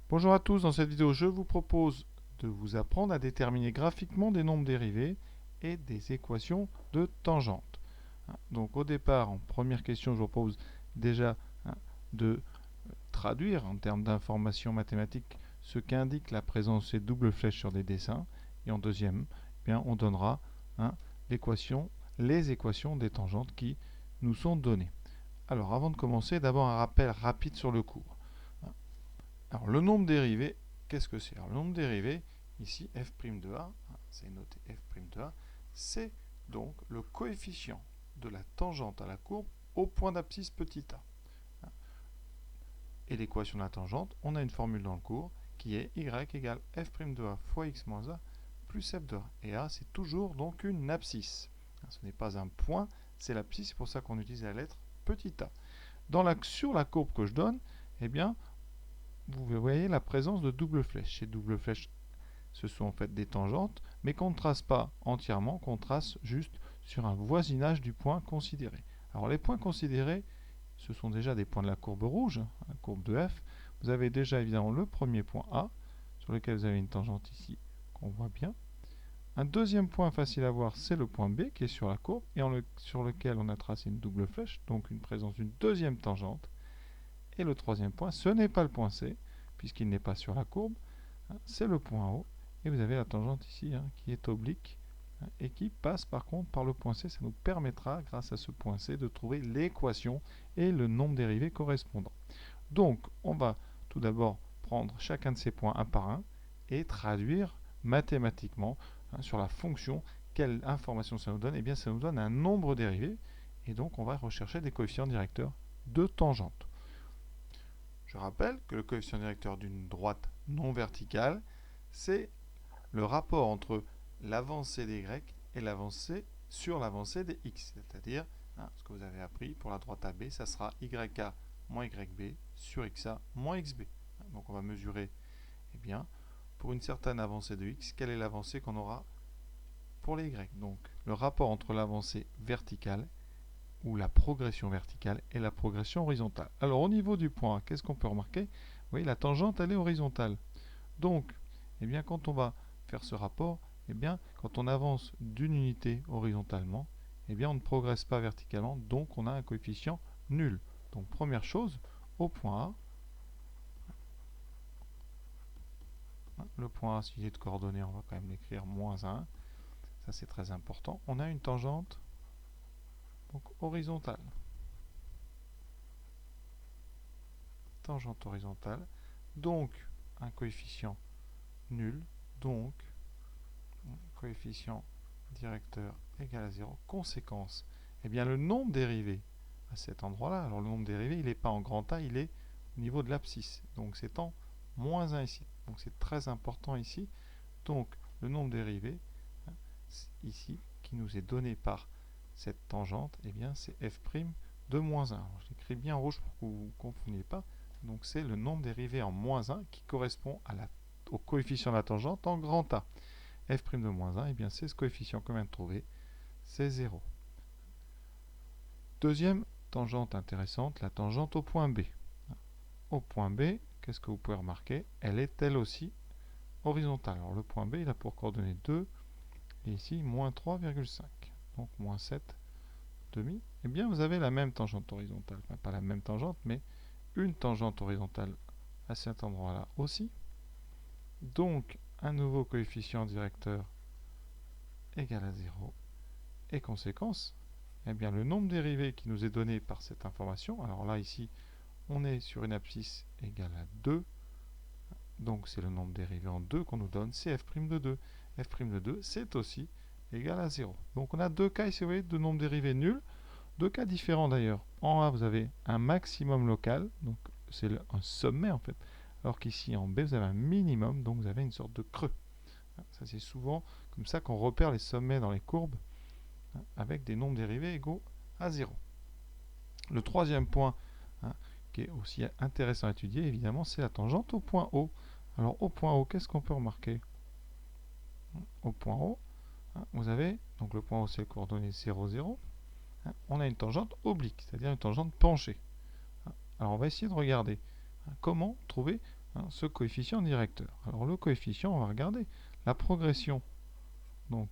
Bonjour à tous, dans cette vidéo je vous propose de vous apprendre à déterminer graphiquement des nombres dérivés et des équations de tangente. Donc au départ, en première question, je vous propose déjà de traduire en termes d'informations mathématiques ce qu'indique la présence de ces doubles flèches sur des dessins. Et en deuxième, on donnera les équations des tangentes qui nous sont données. Alors avant de commencer, d'abord un rappel rapide sur le cours. Alors le nombre dérivé, qu'est-ce que c'est? Alors le nombre dérivé, ici f' de a, c'est noté f' de a, c'est donc le coefficient de la tangente à la courbe au point d'abscisse petit a. Et l'équation de la tangente, on a une formule dans le cours qui est y égale f' de a fois x moins a plus f de a. Et a, c'est toujours donc une abscisse. Ce n'est pas un point, c'est l'abscisse, c'est pour ça qu'on utilise la lettre petit a. Sur la courbe que je donne, vous voyez la présence de doubles flèches. Ces doubles flèches, ce sont en fait des tangentes, mais qu'on ne trace pas entièrement, qu'on trace juste sur un voisinage du point considéré. Alors les points considérés, ce sont déjà des points de la courbe rouge, la courbe de f. Vous avez déjà évidemment le premier point A, sur lequel vous avez une tangente ici, qu'on voit bien. Un deuxième point facile à voir, c'est le point B, qui est sur la courbe, et sur lequel on a tracé une double flèche, donc une présence d'une deuxième tangente. Et le troisième point, ce n'est pas le point C, puisqu'il n'est pas sur la courbe, c'est le point O. Et vous avez la tangente ici qui est oblique et qui passe par contre par le point C. Ça nous permettra, grâce à ce point C, de trouver l'équation et le nombre dérivé correspondant. Donc, on va tout d'abord prendre chacun de ces points un par un et traduire mathématiquement sur la fonction quelle information ça nous donne. Eh bien, ça nous donne un nombre dérivé. Et donc, on va rechercher des coefficients directeurs de tangente. Je rappelle que le coefficient directeur d'une droite non verticale, c'est le rapport entre l'avancée des y et l'avancée sur l'avancée des x. C'est-à-dire, ce que vous avez appris pour la droite AB, ça sera YA moins YB sur XA moins XB. Donc on va mesurer, pour une certaine avancée de x, quelle est l'avancée qu'on aura pour les y. Donc le rapport entre l'avancée verticale ou la progression verticale et la progression horizontale. Alors au niveau du point A, qu'est-ce qu'on peut remarquer? Oui, la tangente, elle est horizontale. Donc, quand on va faire ce rapport, quand on avance d'une unité horizontalement, on ne progresse pas verticalement, donc on a un coefficient nul. Donc première chose, au point A, le point A, s'il est de coordonnées, on va quand même l'écrire moins 1, ça c'est très important, on a une tangente donc horizontale. Tangente horizontale, donc un coefficient nul, donc coefficient directeur égal à 0. Conséquence, le nombre dérivé à cet endroit-là, alors le nombre dérivé, il n'est pas en grand A, il est au niveau de l'abscisse. Donc c'est en moins 1 ici. Donc c'est très important ici. Donc le nombre dérivé, ici, qui nous est donné par cette tangente, c'est f' de moins 1. Alors, je l'écris bien en rouge pour que vous ne confondiez pas. Donc c'est le nombre dérivé en moins 1 qui correspond au coefficient de la tangente en grand A. F' de moins 1, c'est ce coefficient qu'on vient de trouver, c'est 0. Deuxième tangente intéressante, la tangente au point B. Au point B, qu'est-ce que vous pouvez remarquer? Elle est elle aussi horizontale. Alors le point B, il a pour coordonnées 2, et ici, moins 3,5. Donc moins 7 demi. Vous avez la même tangente horizontale. Enfin, pas la même tangente, mais une tangente horizontale à cet endroit-là aussi. Donc, un nouveau coefficient directeur égal à 0. Et conséquence, le nombre dérivé qui nous est donné par cette information, alors là ici on est sur une abscisse égale à 2, donc c'est le nombre dérivé en 2 qu'on nous donne, c'est f' de 2. F' de 2 c'est aussi égal à 0. Donc on a deux cas ici, vous voyez, de nombres dérivés nuls, deux cas différents d'ailleurs. En A vous avez un maximum local, donc c'est un sommet en fait, alors qu'ici en B vous avez un minimum, donc vous avez une sorte de creux. Ça c'est souvent comme ça qu'on repère les sommets dans les courbes, avec des nombres dérivés égaux à 0. Le troisième point qui est aussi intéressant à étudier, évidemment, c'est la tangente au point O. Alors au point O, qu'est-ce qu'on peut remarquer? Au point O, vous avez, donc le point O c'est les coordonnées 0, 0, on a une tangente oblique, c'est-à-dire une tangente penchée. Alors on va essayer de regarder comment trouver ce coefficient directeur. Alors le coefficient, on va regarder la progression. Donc,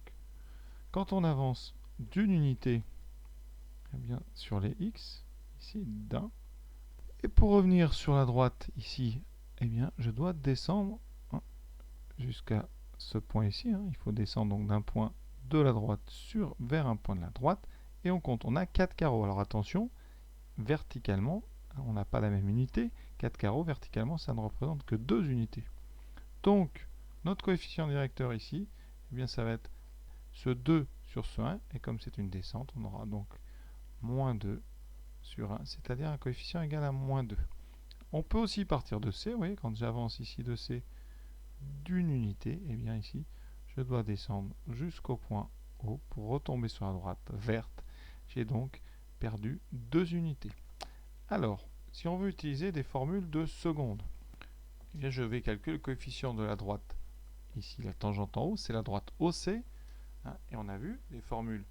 quand on avance d'une unité, eh bien, sur les x, ici, d'un. Et pour revenir sur la droite, ici, eh bien, je dois descendre jusqu'à ce point ici. Il faut descendre donc d'un point de la droite vers un point de la droite. Et on compte. On a 4 carreaux. Alors attention, verticalement, on n'a pas la même unité. 4 carreaux, verticalement, ça ne représente que 2 unités. Donc, notre coefficient directeur ici, eh bien, ça va être ce 2 sur ce 1. Et comme c'est une descente, on aura donc moins 2 sur 1, c'est-à-dire un coefficient égal à moins 2. On peut aussi partir de C. Vous voyez, quand j'avance ici de C d'une unité, et bien ici, je dois descendre jusqu'au point O pour retomber sur la droite verte. J'ai donc perdu 2 unités. Alors, si on veut utiliser des formules de seconde, eh bien je vais calculer le coefficient de la droite. Ici, la tangente en haut, c'est la droite OC. Et on a vu les formules.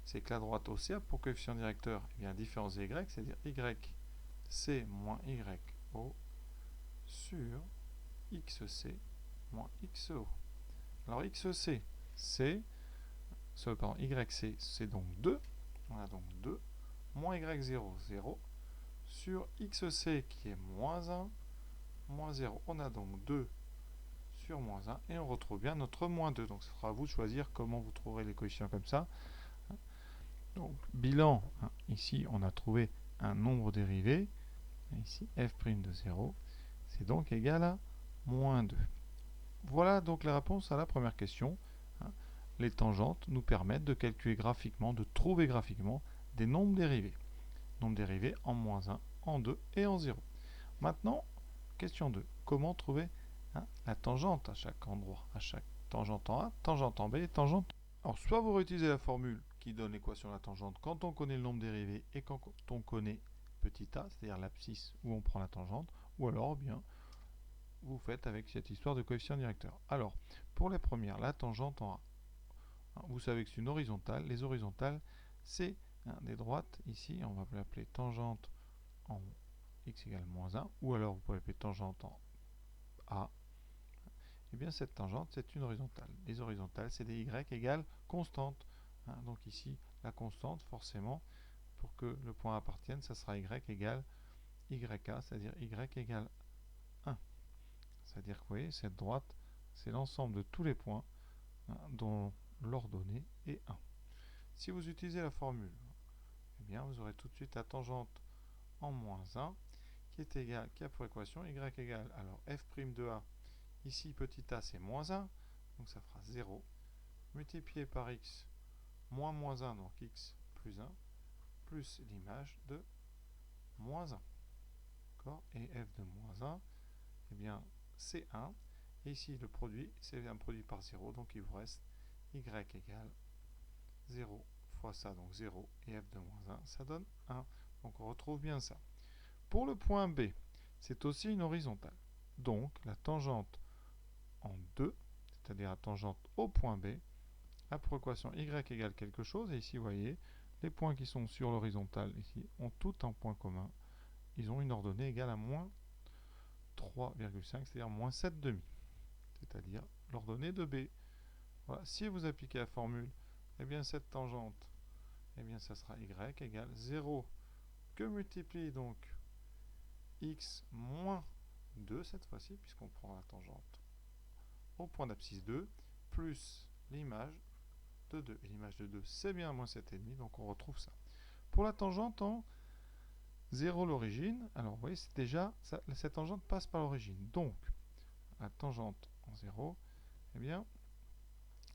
C'est que la droite OC a pour coefficient directeur la différence de Y, c'est-à-dire YC moins YO sur XC moins XO. Alors XC, YC, c'est donc 2. On a donc 2 moins Y0, 0 sur XC qui est moins 1, moins 0. On a donc 2 sur moins 1 et on retrouve bien notre moins 2. Donc ce sera à vous de choisir comment vous trouverez les coefficients comme ça. Donc bilan, ici on a trouvé un nombre dérivé. Ici f' de 0, c'est donc égal à moins 2. Voilà donc la réponse à la première question. Les tangentes nous permettent de calculer graphiquement, de trouver graphiquement des nombres dérivés. Nombres dérivés en moins 1, en 2 et en 0. Maintenant, question 2. Comment trouver la tangente à chaque endroit, à chaque tangente en A, tangente en B et tangente. Alors, soit vous réutilisez la formule qui donne l'équation de la tangente quand on connaît le nombre dérivé et quand on connaît petit a, c'est-à-dire l'abscisse où on prend la tangente, ou alors bien vous faites avec cette histoire de coefficient directeur. Alors, pour les premières, la tangente en A. Vous savez que c'est une horizontale. Les horizontales, c'est des droites. Ici, on va l'appeler tangente en x égale moins 1, ou alors vous pouvez l'appeler tangente en A. Et bien cette tangente, c'est une horizontale. Les horizontales, c'est des y égale constante. Donc ici, la constante, forcément, pour que le point appartienne, ça sera y égale yk, c'est-à-dire y égale 1. C'est-à-dire que vous voyez, cette droite, c'est l'ensemble de tous les points dont l'ordonnée est 1. Si vous utilisez la formule, eh bien vous aurez tout de suite la tangente en moins 1 qui a pour équation y égale, alors f' de a, ici petit a c'est moins 1, donc ça fera 0, multiplié par x moins 1, donc x plus 1, plus l'image de moins 1. Et f de moins 1, eh bien c'est 1, et ici le produit, c'est un produit par 0, donc il vous reste y égale 0 fois ça, donc 0, et f de moins 1, ça donne 1. Donc on retrouve bien ça. Pour le point B, c'est aussi une horizontale. Donc la tangente en 2, c'est-à-dire la tangente au point B, a pour équation y égale quelque chose, et ici vous voyez, les points qui sont sur l'horizontale ici ont tout un point commun. Ils ont une ordonnée égale à moins 3,5, c'est-à-dire moins 7,5, c'est-à-dire l'ordonnée de B. Voilà. Si vous appliquez la formule, eh bien cette tangente, eh bien ça sera y égale 0 que multiplie donc x moins 2 cette fois-ci, puisqu'on prend la tangente au point d'abscisse 2, plus l'image de 2. Et l'image de 2, c'est bien moins 7,5, donc on retrouve ça. Pour la tangente en 0 l'origine, alors vous voyez, c'est déjà, cette tangente passe par l'origine. Donc, la tangente en 0, eh bien,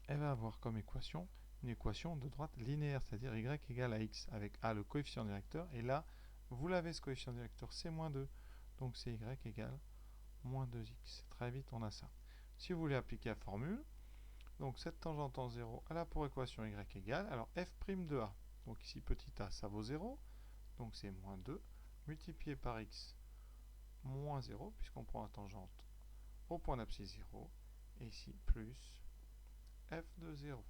elle va avoir comme équation une équation de droite linéaire, c'est-à-dire y égale à x, avec a le coefficient directeur, et là, vous l'avez ce coefficient directeur, c'est moins 2, donc c'est y égale moins 2x. Très vite, on a ça. Si vous voulez appliquer la formule, donc cette tangente en 0, elle a pour équation y égale, alors f' de a, donc ici petit a, ça vaut 0, donc c'est moins 2, multiplié par x moins 0, puisqu'on prend la tangente au point d'abscisse 0, et ici plus f de 0.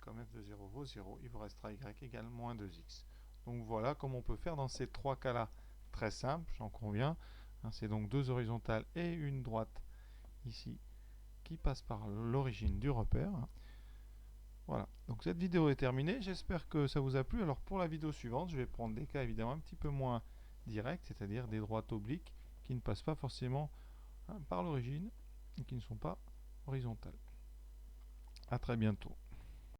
Comme f de 0 vaut 0, il vous restera y égale moins 2x. Donc voilà comment on peut faire dans ces trois cas-là. Très simple, j'en conviens. C'est donc deux horizontales et une droite ici qui passe par l'origine du repère. Voilà, donc cette vidéo est terminée, j'espère que ça vous a plu. Alors pour la vidéo suivante, je vais prendre des cas évidemment un petit peu moins directs, c'est-à-dire des droites obliques qui ne passent pas forcément par l'origine et qui ne sont pas horizontales. A très bientôt.